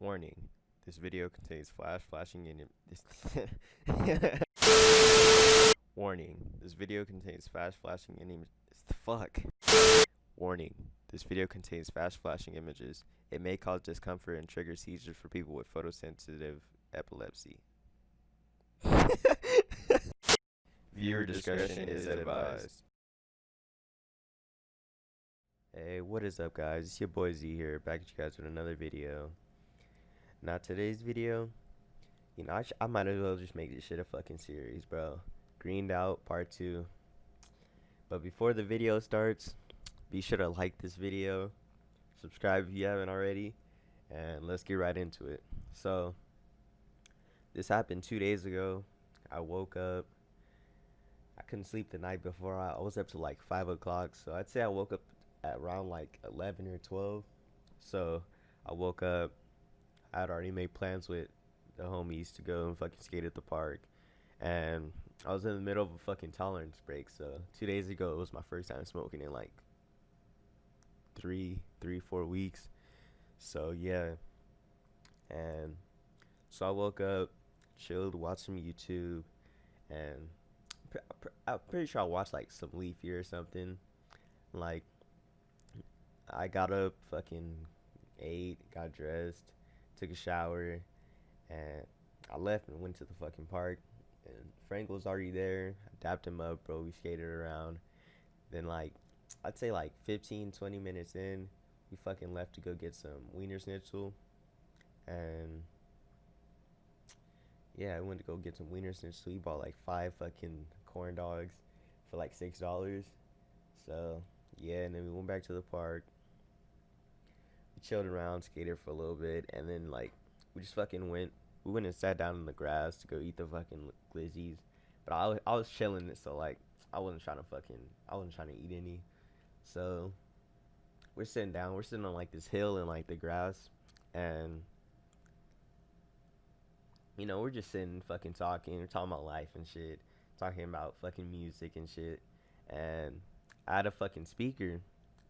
Warning, this video contains flashing and Warning, this video contains fast flashing and fuck. Warning, this video contains fast flashing images. It may cause discomfort and trigger seizures for people with photosensitive epilepsy. Viewer discretion is advised. Hey, what is up, guys? It's your boy Z here, back at you guys with another video. Now, today's video, I might as well just make this shit a fucking series, bro. Greened Out Part 2. But before the video starts, be sure to like this video, subscribe if you haven't already, and let's get right into it. So, this happened 2 days ago. I woke up. I couldn't sleep the night before. I was up to like 5 o'clock, so I'd say I woke up at around like 11 or 12. So, I woke up. I had already made plans with the homies to go and fucking skate at the park. And I was in the middle of a fucking tolerance break. So 2 days ago, it was my first time smoking in like 4 weeks. So yeah. And so I woke up, chilled, watched some YouTube. And I'm pretty sure I watched like some Leafy or something. Like, I got up, fucking ate, got dressed, took a shower, and I left and went to the fucking park. And Frank was already there. I dapped him up, bro. We skated around. Then, like, I'd say like 15-20 minutes in, we fucking left to go get some Wiener Schnitzel. And yeah, I went to go get some Wiener Schnitzel. We bought like 5 fucking corn dogs for like $6. So yeah, and then we went back to the park. We chilled around, skated for a little bit, and then like we just fucking went. We went and sat down in the grass to go eat the fucking glizzies. But I was chilling it, so like I wasn't trying to eat any. So we're sitting down. We're sitting on like this hill in like the grass, and we're just sitting fucking talking. We're talking about life and shit, talking about fucking music and shit. And I had a fucking speaker,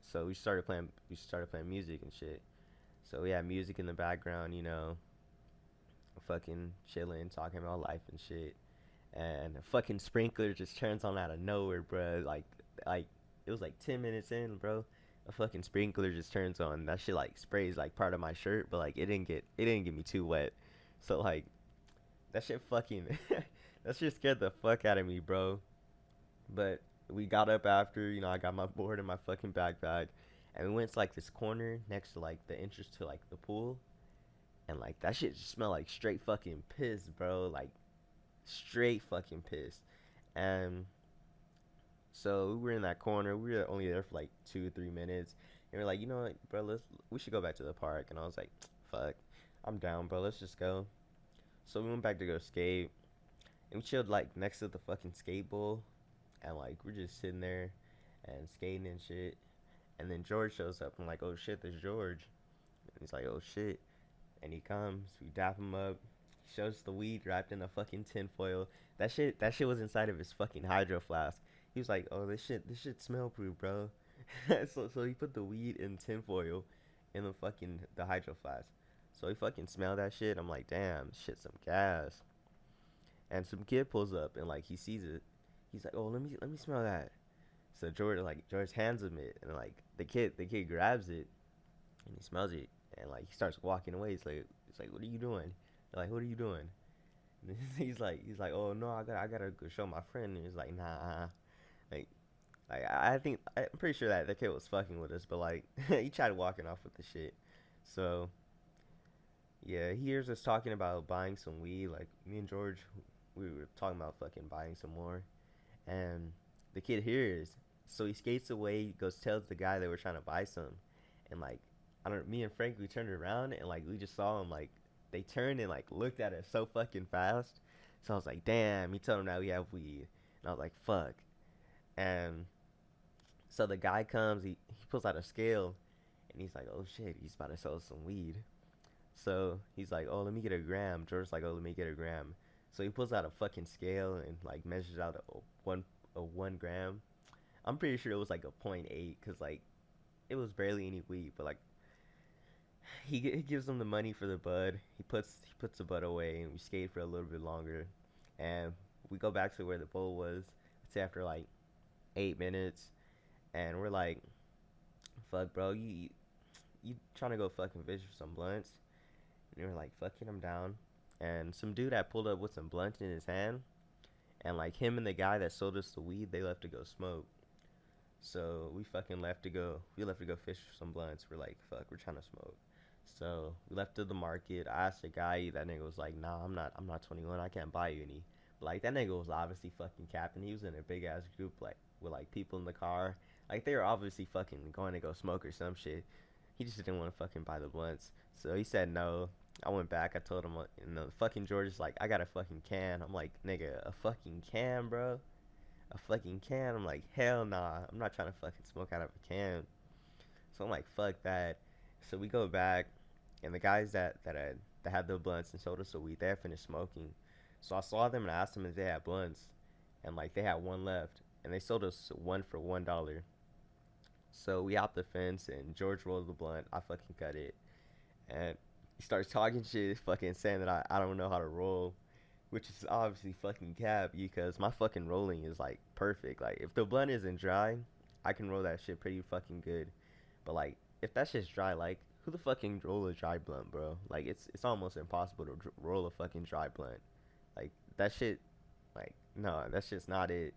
so we started playing. We started playing music and shit. So we had music in the background, fucking chilling, talking about life and shit. And a fucking sprinkler just turns on out of nowhere, bro. Like it was like 10 minutes in, bro. A fucking sprinkler just turns on. That shit like sprays like part of my shirt, but like it didn't get me too wet. So like that shit fucking that shit scared the fuck out of me, bro. But we got up after, I got my board and my fucking backpack, and we went to like this corner next to like the entrance to like the pool, and like that shit just smelled like straight fucking piss, bro. Like straight fucking piss. And so we were in that corner. We were only there for like 2 or 3 minutes, and we're like, you know what, bro? We should go back to the park. And I was like, fuck, I'm down, bro. Let's just go. So we went back to go skate, and we chilled like next to the fucking skate bowl, and like we're just sitting there and skating and shit. And then George shows up. I'm like, oh shit, there's George. And he's like, oh shit. And he comes. We dap him up. Shows the weed wrapped in a fucking tinfoil. That shit was inside of his fucking hydro flask. He was like, oh, this shit smell proof, bro. So he put the weed in tinfoil in the hydro flask. So he fucking smelled that shit. I'm like, damn, shit, some gas. And some kid pulls up and like he sees it. He's like, oh, let me smell that. So George hands him it, and like the kid grabs it and he smells it, and like he starts walking away. He's like, what are you doing? They're like, what are you doing? And he's like, oh no, I gotta go show my friend. And he's like, nah, like I'm pretty sure that the kid was fucking with us, but like he tried walking off with the shit. So yeah, he hears us talking about buying some weed. Like me and George, we were talking about fucking buying some more, and the kid hears. So he skates away, goes tells the guy that we're trying to buy some, and like I don't. Me and Frank, we turned around and like we just saw him like they turned and like looked at us so fucking fast. So I was like, damn. He told him that we have weed, and I was like, fuck. And so the guy comes, he pulls out a scale, and he's like, oh shit, he's about to sell us some weed. So he's like, oh, let me get a gram. George's like, oh, let me get a gram. So he pulls out a fucking scale and like measures out a 1 gram. I'm pretty sure it was like a .8, cause like it was barely any weed, but like He gives them the money for the bud. He puts the bud away, and we skate for a little bit longer, and we go back to where the bowl was. It's after like 8 minutes, and we're like, "Fuck, bro, you trying to go fucking fish for some blunts?" And we are like, "Fucking, I'm down." And some dude had pulled up with some blunts in his hand, and like him and the guy that sold us the weed, they left to go smoke. So we fucking left to go. We left to go fish for some blunts. We're like, fuck, we're trying to smoke. So we left to the market. I asked the guy. That nigga was like, nah, I'm not 21. I can't buy you any. But like that nigga was obviously fucking capping. He was in a big ass group like with like people in the car. Like they were obviously fucking going to go smoke or some shit. He just didn't want to fucking buy the blunts. So he said no. I went back. I told him, and the fucking George is like, I got a fucking can. I'm like, nigga, a fucking can, bro, a fucking can. I'm like, hell nah. I'm not trying to fucking smoke out of a can. So I'm like, fuck that. So we go back, and the guys that had the blunts and sold us the weed, they had finished smoking. So I saw them and I asked them if they had blunts, and like they had one left, and they sold us one for $1. So we hopped the fence, and George rolled the blunt. I fucking cut it, and he starts talking shit, fucking saying that I don't know how to roll, which is obviously fucking cap because my fucking rolling is like perfect. Like if the blunt isn't dry, I can roll that shit pretty fucking good. But like if that shit's dry, like who the fucking roll a dry blunt, bro? Like it's almost impossible to roll a fucking dry blunt. Like that shit, like no, that's just not it.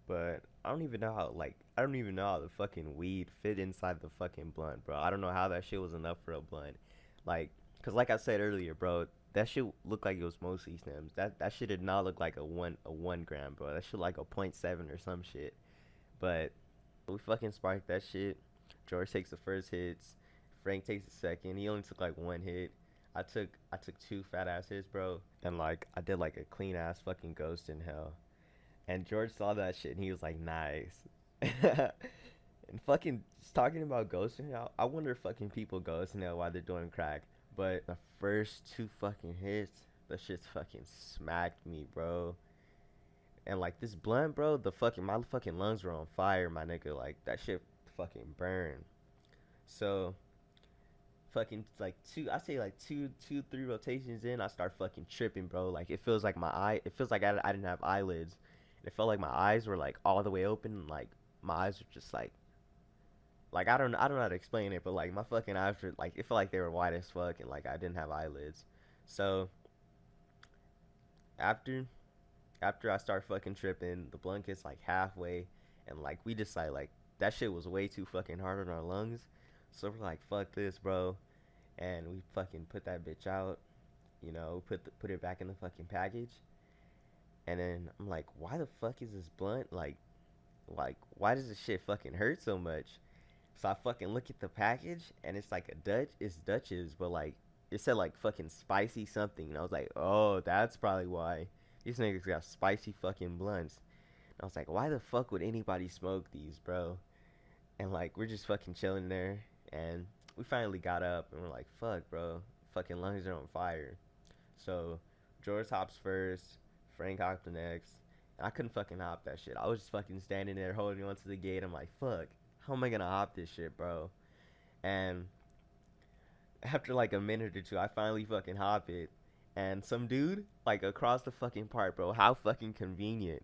But I don't even know how the fucking weed fit inside the fucking blunt, bro. I don't know how that shit was enough for a blunt. Like, cause like I said earlier, bro, that shit looked like it was mostly stems. That shit did not look like a 1 gram, bro. That shit like a point seven or some shit. But we fucking sparked that shit. George takes the first hits. Frank takes the second. He only took like one hit. I took two fat ass hits, bro. And like I did like a clean ass fucking ghost in hell. And George saw that shit and he was like, nice. And fucking just talking about ghosting, I wonder if fucking people ghost now while they're doing crack. But the first two fucking hits, the shit's fucking smacked me, bro. And like this blunt, bro, the fucking my fucking lungs were on fire, my nigga. Like that shit fucking burned. So fucking like I say like two, three rotations in, I start fucking tripping, bro. Like it feels like I didn't have eyelids. It felt like my eyes were like all the way open, and like my eyes were just like I don't know how to explain it, but like my fucking eyes were like it felt like they were white as fuck, and like I didn't have eyelids. So after after I start fucking tripping, the blunt gets like halfway, and like we decide like that shit was way too fucking hard on our lungs. So we're like, fuck this, bro, and we fucking put that bitch out. You know, put it back in the fucking package. And then I'm like, why the fuck is this blunt like why does this shit fucking hurt so much? So I fucking look at the package and it's like it's Dutch's, but like it said like fucking spicy something, and I was like, oh, that's probably why these niggas got spicy fucking blunts. And I was like, why the fuck would anybody smoke these, bro? And like we're just fucking chilling there, and we finally got up and we're like, fuck, bro, fucking lungs are on fire. So George hops first, Frank hopped the next. And I couldn't fucking hop that shit. I was just fucking standing there holding onto the gate. I'm like, fuck, how am I gonna hop this shit, bro? And after like a minute or two, I finally fucking hop it. And some dude, like across the fucking part, bro, how fucking convenient.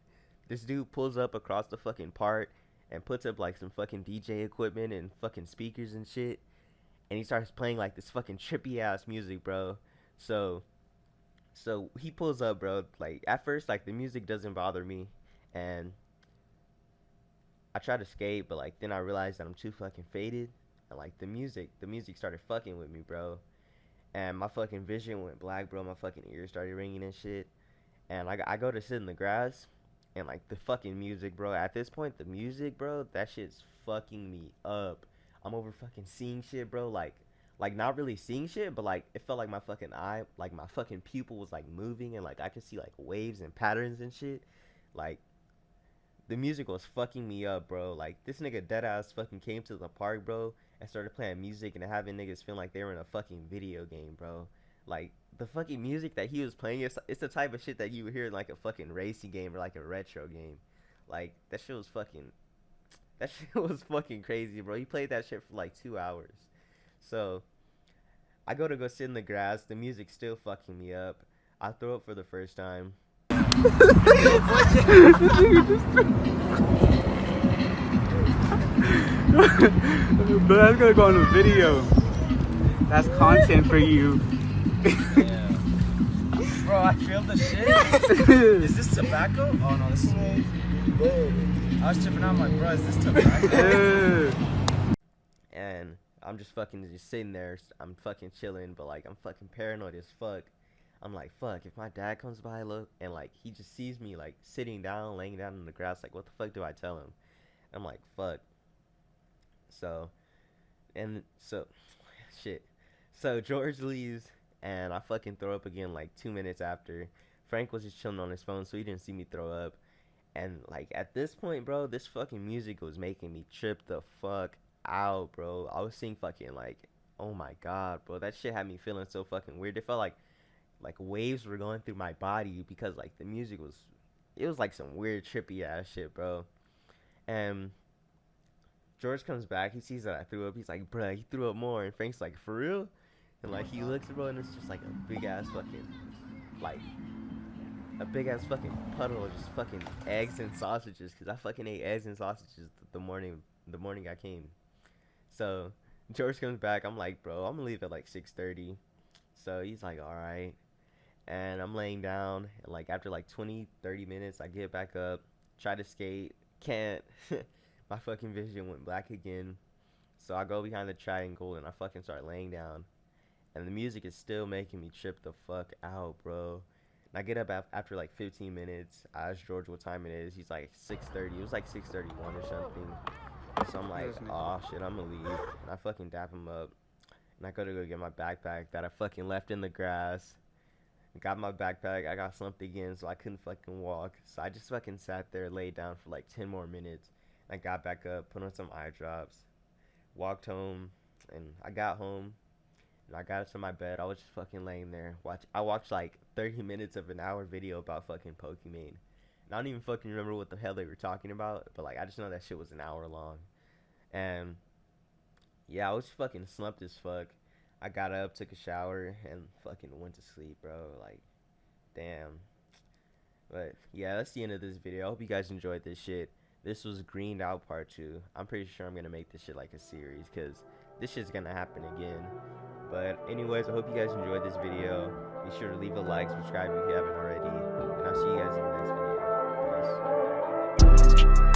This dude pulls up across the fucking part and puts up like some fucking DJ equipment and fucking speakers and shit. And he starts playing like this fucking trippy ass music, bro. So so he pulls up, bro. Like at first, like the music doesn't bother me, and I try to skate, but like then I realized that I'm too fucking faded, and like the music started fucking with me, bro. And my fucking vision went black, bro. My fucking ears started ringing and shit. And I go to sit in the grass, and like the fucking music, bro. At this point, the music, bro, that shit's fucking me up. I'm over fucking seeing shit, bro. Like not really seeing shit, but like it felt like my fucking eye, like my fucking pupil was like moving, and like I could see like waves and patterns and shit. Like the music was fucking me up, bro. Like this nigga dead ass fucking came to the park, bro, and started playing music and having niggas feel like they were in a fucking video game, bro. Like the fucking music that he was playing, it's the type of shit that you would hear in like a fucking racing game or like a retro game. Like that shit was fucking crazy, bro. He played that shit for like 2 hours. So I go sit in the grass. The music's still fucking me up. I throw up for the first time. But that's gonna go on the video. That's content for you. Yeah. Bro, I feel the shit. Is this tobacco? Oh no, this is me. I was tripping out my bro, is this tobacco? And I'm just sitting there. I'm fucking chilling, but like I'm fucking paranoid as fuck. I'm like, fuck, if my dad comes by, look, and like he just sees me like sitting down, laying down in the grass, like what the fuck do I tell him? I'm like, fuck. So shit. So George leaves and I fucking throw up again like 2 minutes after. Frank was just chilling on his phone, so he didn't see me throw up. And like at this point, bro, this fucking music was making me trip the fuck out, bro. I was seeing fucking like, oh my god, bro, that shit had me feeling so fucking weird. It felt like waves were going through my body because like the music was, it was like some weird trippy ass shit, bro. And George comes back, he sees that I threw up, he's like, bruh, he threw up more. And Frank's like, for real? And like he looks, bro, and it's just like a big ass fucking, like a big ass fucking puddle of just fucking eggs and sausages, because I fucking ate eggs and sausages the morning I came. So George comes back, I'm like, bro, I'm gonna leave at like 6:30. So he's like, all right. And I'm laying down, and like after like 20-30 minutes I get back up, try to skate, can't. My fucking vision went black again. So I go behind the triangle and I fucking start laying down, and the music is still making me trip the fuck out, bro. And I get up after like 15 minutes. I ask George what time it is. He's like 6:30. It was like 6:31 or something. So I'm like, oh shit, I'm gonna leave. And I fucking dap him up. And I go get my backpack that I fucking left in the grass. Got my backpack. I got slumped again, so I couldn't fucking walk. So I just fucking sat there, laid down for like 10 more minutes. I got back up, put on some eye drops, walked home, and I got home. And I got to my bed. I was just fucking laying there. I watched like 30 minutes of an hour video about fucking Pokemon. And I don't even fucking remember what the hell they were talking about. But like, I just know that shit was an hour long. And yeah, I was fucking slumped as fuck. I got up, took a shower, and fucking went to sleep, bro. Like, damn. But yeah, that's the end of this video. I hope you guys enjoyed this shit. This was Greened Out Part 2. I'm pretty sure I'm going to make this shit like a series, because this shit's going to happen again. But anyways, I hope you guys enjoyed this video. Be sure to leave a like, subscribe if you haven't already. And I'll see you guys in the next video. Peace.